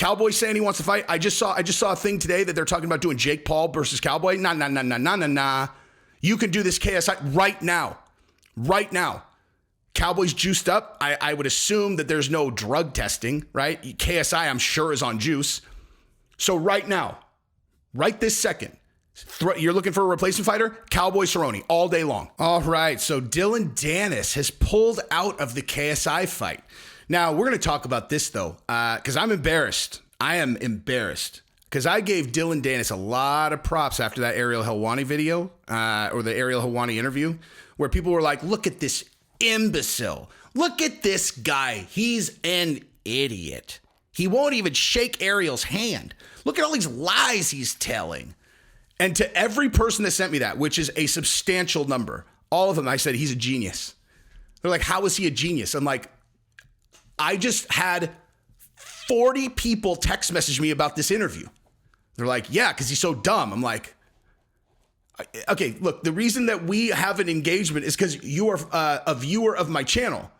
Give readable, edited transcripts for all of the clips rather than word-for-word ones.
Cowboy saying he wants to fight. I just saw a thing today that they're talking about doing Jake Paul versus Cowboy. Nah. You can do this KSI right now. Right now. Cowboy's juiced up. I would assume that there's no drug testing, right? KSI, I'm sure, is on juice. So right now, right this second, you're looking for a replacement fighter? Cowboy Cerrone all day long. All right, so Dillon Danis has pulled out of the KSI fight. Now, we're going to talk about this, though, because I'm embarrassed. I am embarrassed because I gave Dillon Danis a lot of props after that Ariel Helwani video or the Ariel Helwani interview where people were like, look at this imbecile. Look at this guy. He's an idiot. He won't even shake Ariel's hand. Look at all these lies he's telling. And to every person that sent me that, which is a substantial number, all of them, I said, he's a genius. They're like, how is he a genius? I'm like, I just had 40 people text message me about this interview. They're like, yeah, because he's so dumb. I'm like, okay, look, the reason that we have an engagement is because you are a viewer of my channel,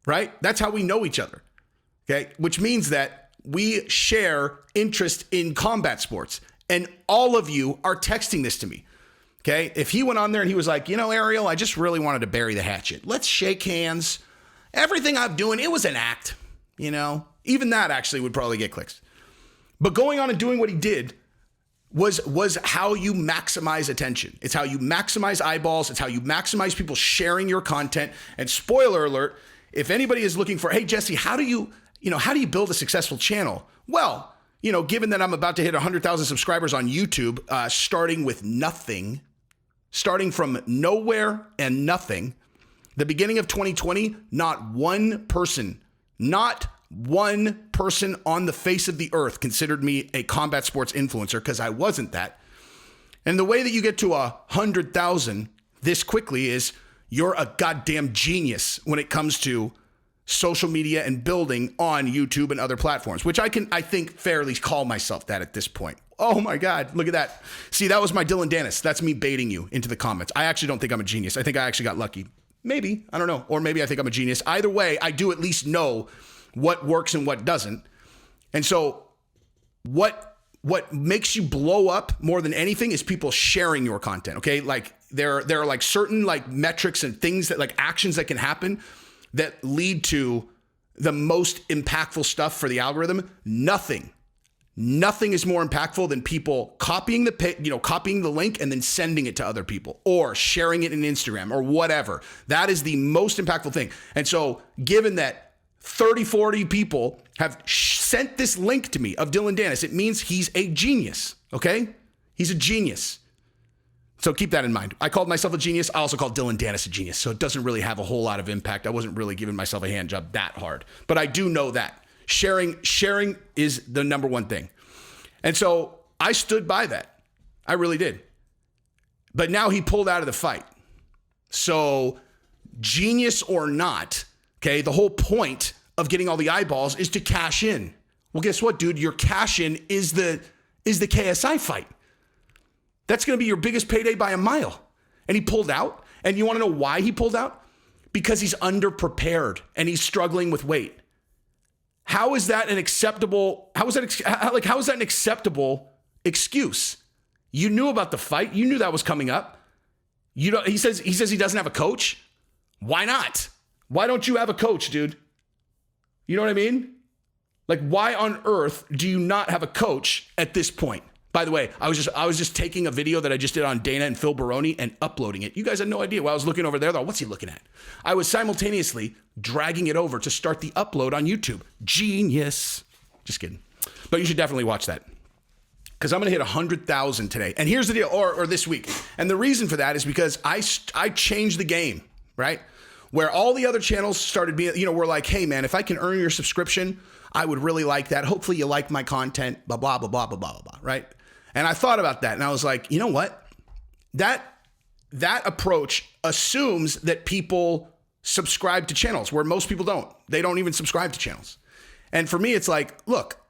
right? That's how we know each other, okay? Which means that we share interest in combat sports. And all of you are texting this to me, okay? If he went on there and he was like, you know, Ariel, I just really wanted to bury the hatchet. Let's shake hands. Everything I'm doing, it was an act, you know? Even that actually would probably get clicks. But going on and doing what he did was how you maximize attention. It's how you maximize eyeballs. It's how you maximize people sharing your content. And spoiler alert, if anybody is looking for, hey, Jesse, how do you build a successful channel? Well, you know, given that I'm about to hit 100,000 subscribers on YouTube, starting with nothing, starting from nowhere and nothing, the beginning of 2020, not one person on the face of the earth considered me a combat sports influencer because I wasn't that. And the way that you get to 100,000 this quickly is you're a goddamn genius when it comes to social media and building on YouTube and other platforms, which I think fairly call myself that at this point. Oh my God, look at that. See, that was my Dillon Danis. That's me baiting you into the comments. I actually don't think I'm a genius. I think I actually got lucky. Maybe, I don't know. Or maybe I think I'm a genius. Either way, I do at least know what works and what doesn't. And so what makes you blow up more than anything is people sharing your content, okay? Like there are like certain like metrics and things that like actions that can happen that lead to the most impactful stuff for the algorithm. Nothing is more impactful than people copying the link and then sending it to other people or sharing it in Instagram or whatever. That is the most impactful thing. And so given that 30, 40 people have sent this link to me of Dillon Danis, it means he's a genius, okay? He's a genius. So keep that in mind. I called myself a genius. I also called Dillon Danis a genius. So it doesn't really have a whole lot of impact. I wasn't really giving myself a hand job that hard. But I do know that. Sharing is the number one thing. And so I stood by that. I really did. But now he pulled out of the fight. So genius or not, okay, the whole point of getting all the eyeballs is to cash in. Well, guess what, dude? Your cash in is the KSI fight. That's going to be your biggest payday by a mile. And he pulled out. And you want to know why he pulled out? Because he's underprepared and he's struggling with weight. How is that an acceptable excuse? You knew about the fight. You knew that was coming up. He says he doesn't have a coach. Why not? Why don't you have a coach, dude? You know what I mean? Like, why on earth do you not have a coach at this point? By the way, I was just taking a video that I just did on Dana and Phil Baroni and uploading it. You guys had no idea. While I was looking over there, though, what's he looking at? I was simultaneously dragging it over to start the upload on YouTube. Genius. Just kidding. But you should definitely watch that. Because I'm going to hit 100,000 today. And here's the deal, or this week. And the reason for that is because I changed the game, right? Where all the other channels started being, we're like, hey, man, if I can earn your subscription, I would really like that. Hopefully you like my content, blah, blah, blah, blah, blah, blah, blah, right? And I thought about that and I was like, you know what? That approach assumes that people subscribe to channels where most people don't. They don't even subscribe to channels. And for me, it's like, look,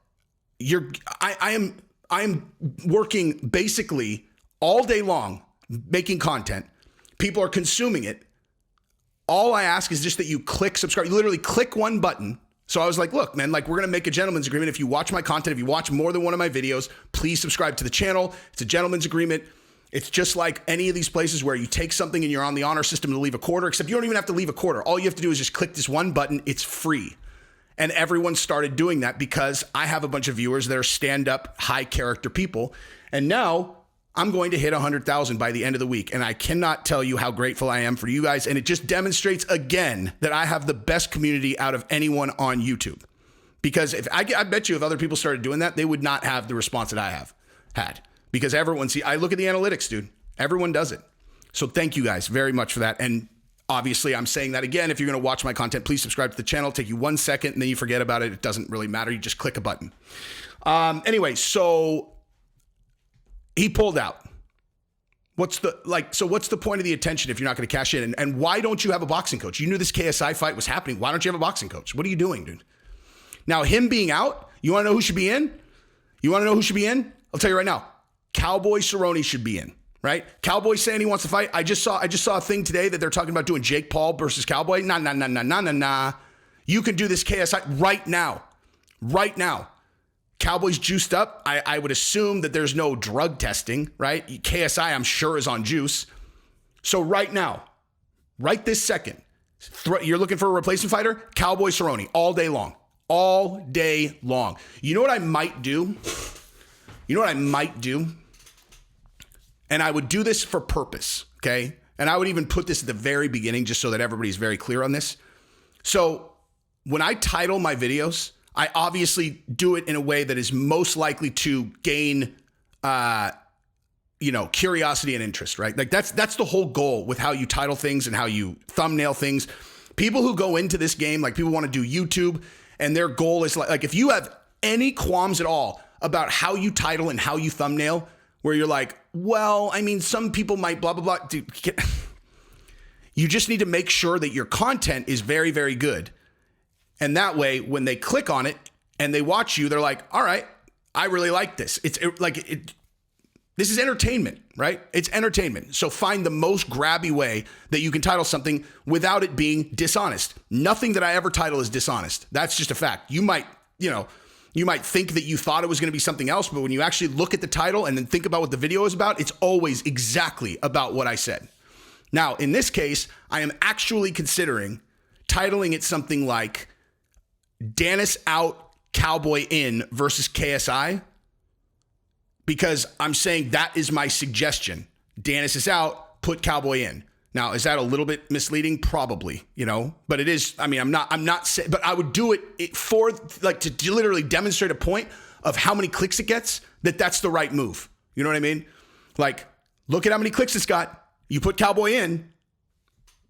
I am working basically all day long making content. People are consuming it. All I ask is just that you click subscribe. You literally click one button, So I was like, look, man, like we're going to make a gentleman's agreement. If you watch my content, if you watch more than one of my videos, please subscribe to the channel. It's a gentleman's agreement. It's just like any of these places where you take something and you're on the honor system to leave a quarter, except you don't even have to leave a quarter. All you have to do is just click this one button. It's free. And everyone started doing that because I have a bunch of viewers that are stand-up, high-character people. And now I'm going to hit 100,000 by the end of the week. And I cannot tell you how grateful I am for you guys. And it just demonstrates again that I have the best community out of anyone on YouTube. Because if I bet you if other people started doing that, they would not have the response that I have had. Because everyone, I look at the analytics, dude. Everyone does it. So thank you guys very much for that. And obviously, I'm saying that again. If you're going to watch my content, please subscribe to the channel. It'll take you 1 second and then you forget about it. It doesn't really matter. You just click a button. Anyway, so he pulled out. What's the point of the attention if you're not going to cash in? And why don't you have a boxing coach? You knew this KSI fight was happening. Why don't you have a boxing coach? What are you doing, dude? Now, him being out, you want to know who should be in? You want to know who should be in? I'll tell you right now. Cowboy Cerrone should be in, right? Cowboy saying he wants to fight. I just saw a thing today that they're talking about doing Jake Paul versus Cowboy. Nah. You can do this KSI right now. Right now. Cowboy's juiced up. I would assume that there's no drug testing, right? KSI, I'm sure, is on juice. So right now, right this second, you're looking for a replacement fighter? Cowboy Cerrone all day long. All day long. You know what I might do? And I would do this for purpose, okay? And I would even put this at the very beginning just so that everybody's very clear on this. So when I title my videos, I obviously do it in a way that is most likely to gain, curiosity and interest, right? Like that's the whole goal with how you title things and how you thumbnail things. People who go into this game, like people want to do YouTube and their goal is like if you have any qualms at all about how you title and how you thumbnail, where you're like, well, I mean, some people might blah, blah, blah. Dude, you just need to make sure that your content is very, very good. And that way, when they click on it and they watch you, they're like, all right, I really like this. This is entertainment, right? It's entertainment. So find the most grabby way that you can title something without it being dishonest. Nothing that I ever title is dishonest. That's just a fact. You might think that you thought it was going to be something else, but when you actually look at the title and then think about what the video is about, it's always exactly about what I said. Now, in this case, I am actually considering titling it something like Danis out, Cowboy in versus KSI, because I'm saying that is my suggestion. Danis is out, put Cowboy in. Now, is that a little bit misleading? Probably, but it is. I mean, I'm not saying, but I would do it for like to literally demonstrate a point of how many clicks it gets, that's the right move. You know what I mean? Like, look at how many clicks it's got. You put Cowboy in,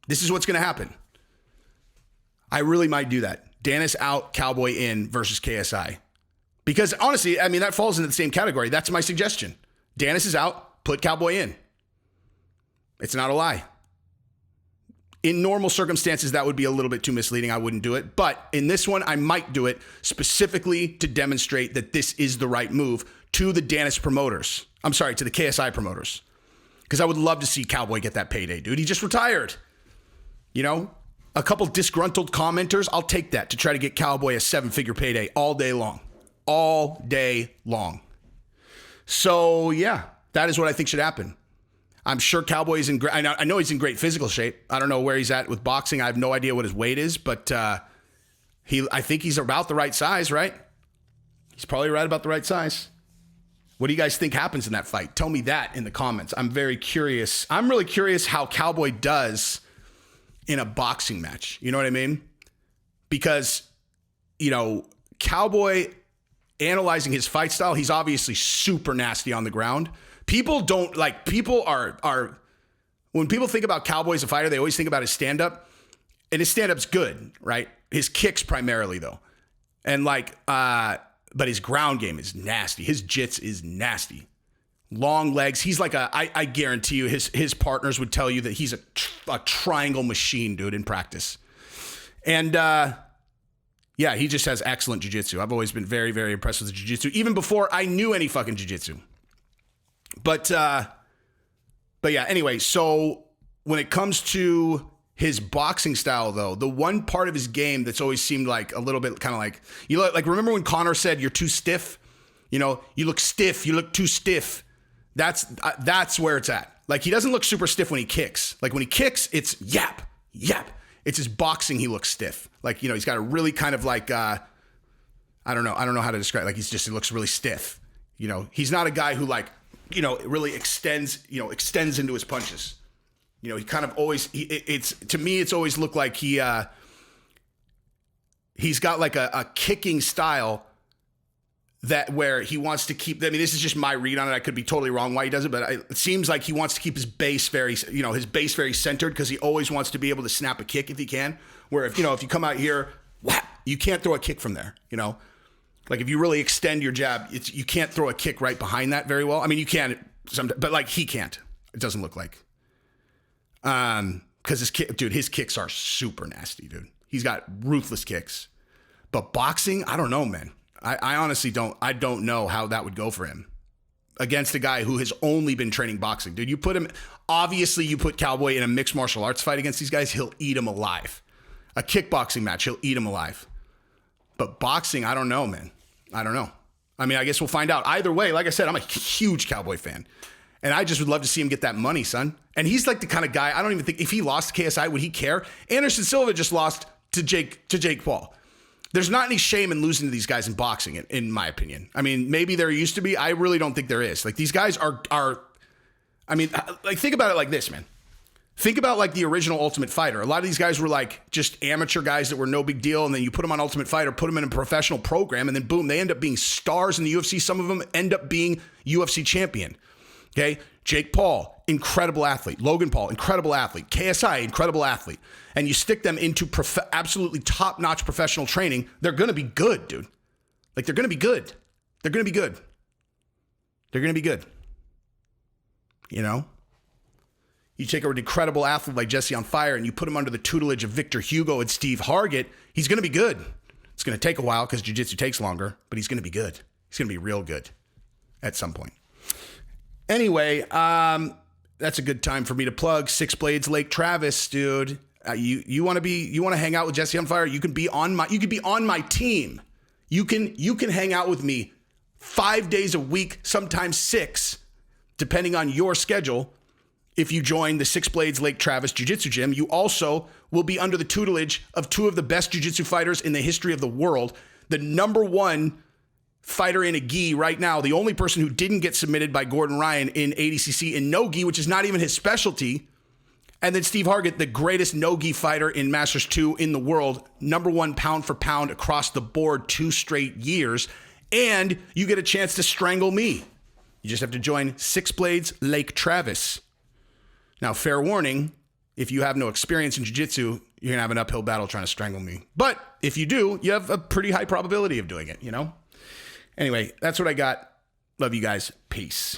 this is what's going to happen. I really might do that. Danis out, Cowboy in versus KSI. Because honestly, I mean, that falls into the same category. That's my suggestion. Danis is out, put Cowboy in. It's not a lie. In normal circumstances, that would be a little bit too misleading. I wouldn't do it. But in this one, I might do it specifically to demonstrate that this is the right move to the Danis promoters. I'm sorry, to the KSI promoters. Because I would love to see Cowboy get that payday, dude. He just retired. A couple disgruntled commenters, I'll take that to try to get Cowboy a 7-figure payday all day long. All day long. So, yeah, that is what I think should happen. I'm sure Cowboy is in great. I know he's in great physical shape. I don't know where he's at with boxing. I have no idea what his weight is, but I think he's about the right size, right? He's probably right about the right size. What do you guys think happens in that fight? Tell me that in the comments. I'm very curious. I'm really curious how Cowboy does in a boxing match. You know what I mean? Because, Cowboy, analyzing his fight style, he's obviously super nasty on the ground. People are, when people think about Cowboy as a fighter, they always think about his stand-up. And his stand-up's good, right? His kicks primarily, though. And but his ground game is nasty. His jits is nasty. Long legs. He's like I guarantee you his partners would tell you that he's a triangle machine, dude, in practice. And yeah, he just has excellent jiu-jitsu. I've always been very, very impressed with the jiu-jitsu, even before I knew any fucking jiu-jitsu. But yeah, anyway, so when it comes to His boxing style, though, the one part of his game that's always seemed like a little bit kind of like, remember when Conor said you're too stiff? You know, you look stiff, you look too stiff. That's where it's at. Like, he doesn't look super stiff when he kicks. Like, when he kicks, it's yap. It's his boxing, he looks stiff. Like, you know, he's got a really kind of like, I don't know how to describe it. Like, he looks really stiff. You know, he's not a guy who, like, you know, really extends into his punches. You know, he kind of always, to me, it's always looked like he's got like a kicking style that where he wants to keep, I mean, this is just my read on it. I could be totally wrong why he does it, but it seems like he wants to keep his base very centered because he always wants to be able to snap a kick if he can. Where if you come out here, whap, you can't throw a kick from there, you know? Like if you really extend your jab, you can't throw a kick right behind that very well. I mean, you can sometimes, but like he can't. It doesn't look like. Because his kicks are super nasty, dude. He's got ruthless kicks. But boxing, I don't know, man. I honestly don't know how that would go for him against a guy who has only been training boxing. Dude, you put Cowboy in a mixed martial arts fight against these guys, he'll eat him alive. A kickboxing match, he'll eat him alive. But boxing, I don't know, man. I don't know. I mean, I guess we'll find out. Either way, like I said, I'm a huge Cowboy fan. And I just would love to see him get that money, son. And he's like the kind of guy, I don't even think, if he lost to KSI, would he care? Anderson Silva just lost to Jake Paul. There's not any shame in losing to these guys in boxing, in my opinion. I mean, maybe there used to be. I really don't think there is. Like, these guys are I mean, like, think about it like this, man. Think about, like, the original Ultimate Fighter. A lot of these guys were, like, just amateur guys that were no big deal, and then you put them on Ultimate Fighter, put them in a professional program, and then, boom, they end up being stars in the UFC. Some of them end up being UFC champion. Okay? Jake Paul, incredible athlete. Logan Paul, incredible athlete. KSI, incredible athlete. And you stick them into absolutely top-notch professional training, they're going to be good, dude. Like, they're going to be good. They're going to be good. They're going to be good. You know? You take an incredible athlete like Jesse on Fire and you put him under the tutelage of Victor Hugo and Steve Hargett, he's going to be good. It's going to take a while because jiu-jitsu takes longer, but he's going to be good. He's going to be real good at some point. Anyway, that's a good time for me to plug Six Blades Lake Travis, dude. You want to hang out with Jesse on Fire? You can be on my team. You can hang out with me 5 days a week, sometimes 6, depending on your schedule. If you join the Six Blades Lake Travis Jiu-Jitsu Gym, you also will be under the tutelage of 2 of the best jiu-jitsu fighters in the history of the world. The number 1 fighter in a gi right now, the only person who didn't get submitted by Gordon Ryan in ADCC in no gi, which is not even his specialty. And then Steve Hargett, the greatest no gi fighter in Masters 2 in the world, number 1 pound for pound across the board 2 straight years. And you get a chance to strangle me. You just have to join Six Blades Lake Travis. Now, fair warning, if you have no experience in jiu-jitsu, you're going to have an uphill battle trying to strangle me. But if you do, you have a pretty high probability of doing it, you know? Anyway, that's what I got. Love you guys. Peace.